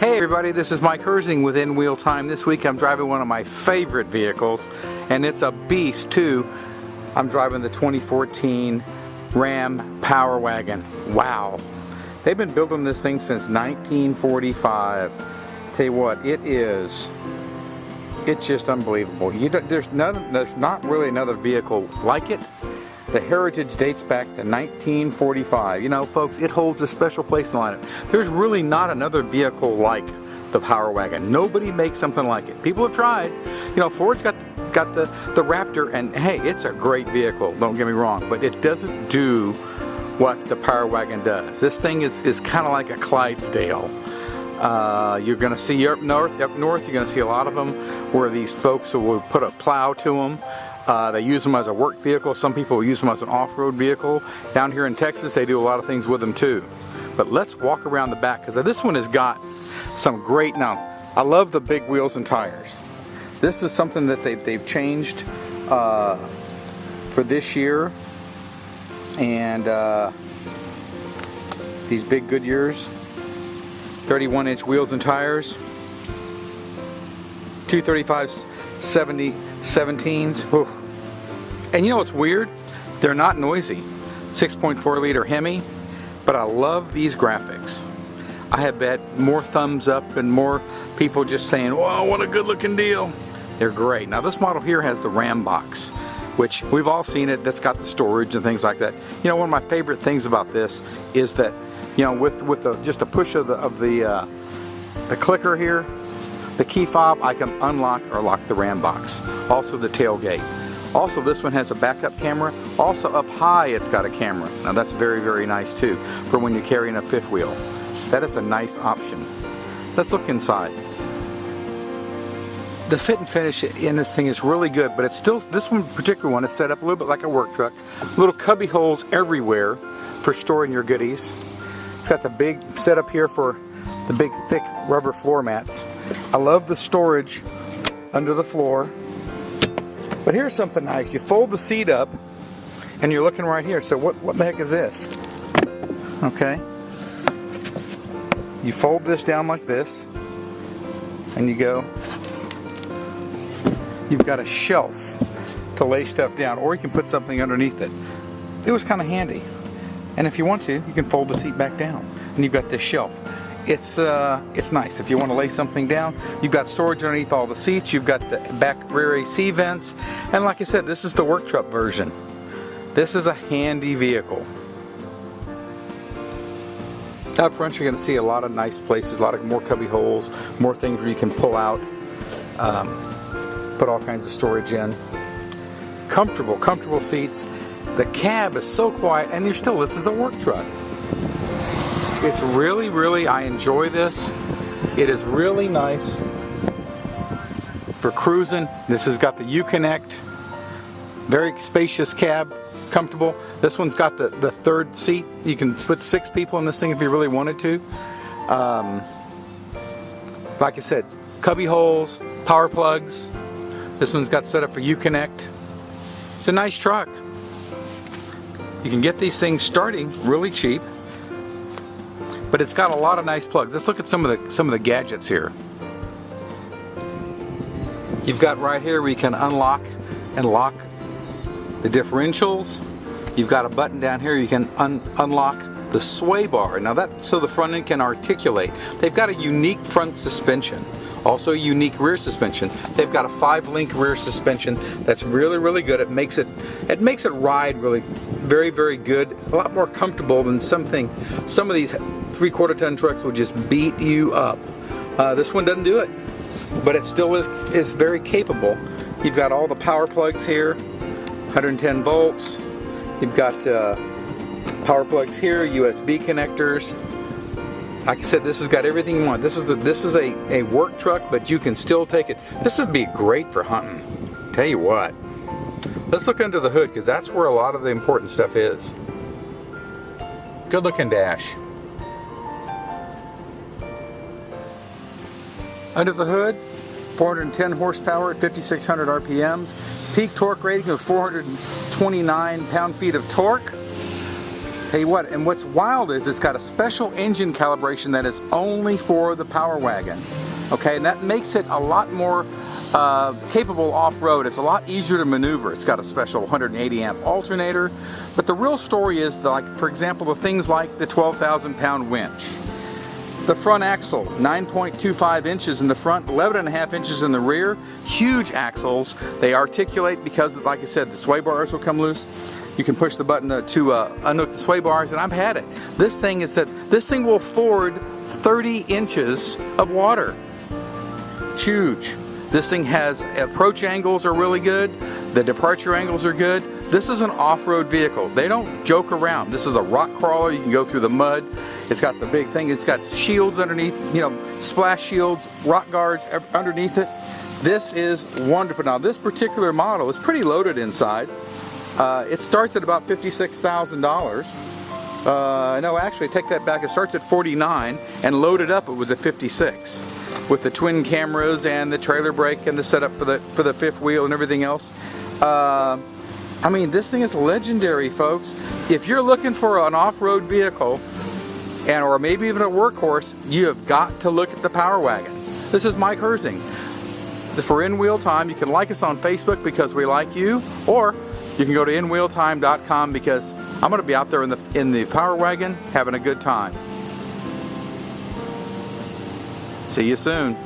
Hey everybody, this is Mike Herzing with In Wheel Time. This week I'm driving one of my favorite vehicles, and it's a beast too. I'm driving the 2014 Ram Power Wagon. Wow. They've been building this thing since 1945. Tell you what, it's just unbelievable. There's not really another vehicle like it. The heritage dates back to 1945. You know, folks, it holds a special place in the lineup. There's really not another vehicle like the Power Wagon. Nobody makes something like it. People have tried. You know, Ford's got the Raptor, and hey, it's a great vehicle, don't get me wrong, but it doesn't do what the Power Wagon does. This thing is kind of like a Clydesdale. You're going to see up north, you're going to see a lot of them where these folks will put a plow to them. They use them as a work vehicle. Some people use them as an off-road vehicle. Down here in Texas, they do a lot of things with them too. But let's walk around the back, because this one has got some great, now, I love the big wheels and tires. This is something that they've changed for this year. And these big Goodyears, 31-inch wheels and tires, 235/17s. Whew. And you know what's weird? They're not noisy. 6.4 liter Hemi, but I love these graphics. I have had more thumbs up and more people just saying, "Wow, what a good looking deal." They're great. Now this model here has the Ram box, which we've all seen it. That's got the storage and things like that. You know, one of my favorite things about this is that, you know, with just a push of the clicker here, the key fob, I can unlock or lock the Ram box. Also the tailgate. Also this one has a backup camera. Also up high it's got a camera. Now that's very, very nice too for when you're carrying a fifth wheel. That is a nice option. Let's look inside. The fit and finish in this thing is really good, but it's still, this one particular one is set up a little bit like a work truck. Little cubby holes everywhere for storing your goodies. It's got the big setup here for the big thick rubber floor mats. I love the storage under the floor. But here's something nice. You fold the seat up and you're looking right here. So what the heck is this? Okay. You fold this down like this and you go. You've got a shelf to lay stuff down, or you can put something underneath it. It was kind of handy. And if you want to, you can fold the seat back down and you've got this shelf. It's nice if you want to lay something down. You've got storage underneath all the seats. You've got the back rear AC vents. And like I said, this is the work truck version. This is a handy vehicle. Up front you're going to see a lot of nice places, a lot of more cubby holes, more things where you can pull out, put all kinds of storage in. Comfortable seats. The cab is so quiet, and this is a work truck. It's really, I enjoy this. It is really nice for cruising. This has got the Uconnect, very spacious cab, comfortable. This one's got the third seat. You can put 6 people in this thing if you really wanted to. Like I said, cubby holes, power plugs. This one's got set up for Uconnect. It's a nice truck. You can get these things starting really cheap, but it's got a lot of nice plugs. Let's look at some of the gadgets here. You've got right here where you can unlock and lock the differentials. You've got a button down here you can unlock the sway bar. Now that's so the front end can articulate. They've got a unique front suspension. Also a unique rear suspension. They've got a 5-link rear suspension that's really good. It makes it ride really very good. A lot more comfortable than some of these 3/4 ton trucks will just beat you up. This one doesn't do it, but it still is very capable. You've got all the power plugs here, 110 volts. You've got power plugs here, USB connectors. Like I said, this has got everything you want. This is a work truck, but you can still take it. This would be great for hunting. Tell you what. Let's look under the hood, because that's where a lot of the important stuff is. Good looking dash. Under the hood, 410 horsepower at 5,600 RPMs. Peak torque rating of 429 pound-feet of torque. Tell you what, and what's wild is it's got a special engine calibration that is only for the Power Wagon. Okay, and that makes it a lot more capable off-road. It's a lot easier to maneuver. It's got a special 180 amp alternator. But the real story is, like, for example, the things like the 12,000 pound winch. The front axle, 9.25 inches in the front, 11.5 inches in the rear. Huge axles. They articulate because, like I said, the sway bars will come loose. You can push the button to unhook the sway bars, and I've had it. This thing will ford 30 inches of water. It's huge. This thing has approach angles are really good. The departure angles are good. This is an off-road vehicle. They don't joke around. This is a rock crawler. You can go through the mud. It's got the big thing. It's got shields underneath, you know, splash shields, rock guards underneath it. This is wonderful. Now, this particular model is pretty loaded inside. It starts at about $56,000. No, actually, take that back. It starts at $49,000, and loaded up, it was at $56,000. With the twin cameras and the trailer brake and the setup for the fifth wheel and everything else. I mean, this thing is legendary, folks. If you're looking for an off-road vehicle, or maybe even a workhorse, you have got to look at the Power Wagon. This is Mike Herzing. For In Wheel Time, you can like us on Facebook because we like you, or you can go to inwheeltime.com because I'm going to be out there in the Power Wagon having a good time. See you soon.